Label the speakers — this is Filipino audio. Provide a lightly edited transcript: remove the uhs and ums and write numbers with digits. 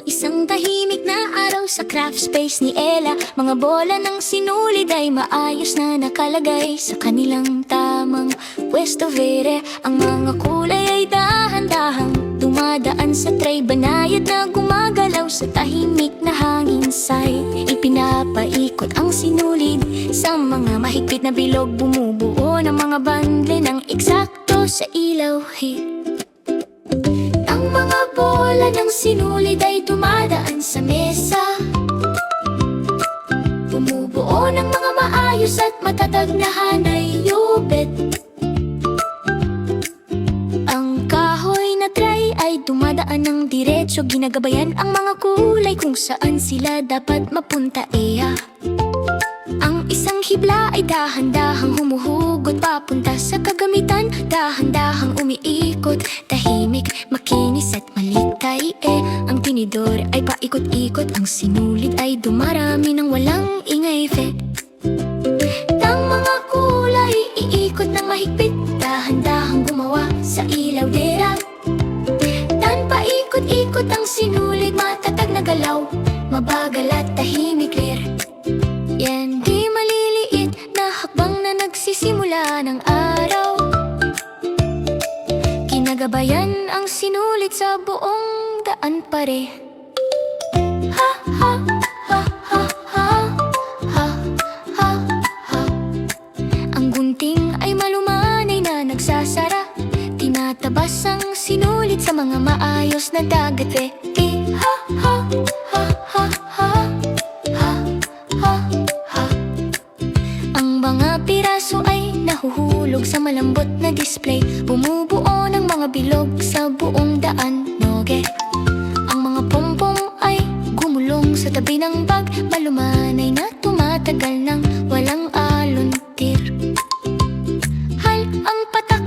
Speaker 1: Isang tahimik na araw sa craft space ni Ella. Mga bola ng sinulid ay maayos na nakalagay sa kanilang tamang pwesto vere. Ang mga kulay ay dahan-dahang dumadaan sa tray. Banayad na gumagalaw sa tahimik na hangin side. Ipinapaikot ang sinulid sa mga mahigpit na bilog. Bumubuo ng mga bandle ng eksakto sa ilaw. Ang mga bola ng sinulid ay dumadaan sa mesa. Bumubuo ng mga maayos at matatag na hanay yubet. Ang kahoy na tray ay dumadaan ng diretso. Ginagabayan ang mga kulay kung saan sila dapat mapunta. Ang isang hibla ay dahan-dahang humuhugot papunta sa kagamitan. Dahan-dahang umiikot, tahimik, makinis at malikay. Ang tinidor ay paikot-ikot. Ang sinulid ay dumarami ng walang ingay. Ang mga kulay iikot ng mahigpit. Dahan-dahang gumawa sa ilaw dera. Dan paikot-ikot ang sinulid. Matatag na galaw, mabagal at tahimik clear. Yan di maliliit na hakbang na nagsisimula ng araw. Kinagabayan ang sinulid sa buong daan pare. Ha ha ha ha ha ha ha ha. Ang gunting ay malumanay na nagsasara. Tinatabas ang sinulid sa mga maayos na dagat. Ha ha ha ha ha. Mga piraso ay nahuhulog sa malambot na display. Bumubuo ng mga bilog sa buong daan, noge. Ang mga pompong ay gumulong sa tabi ng bag. Malumanay na tumatagal ng walang aluntir. Hal ang patak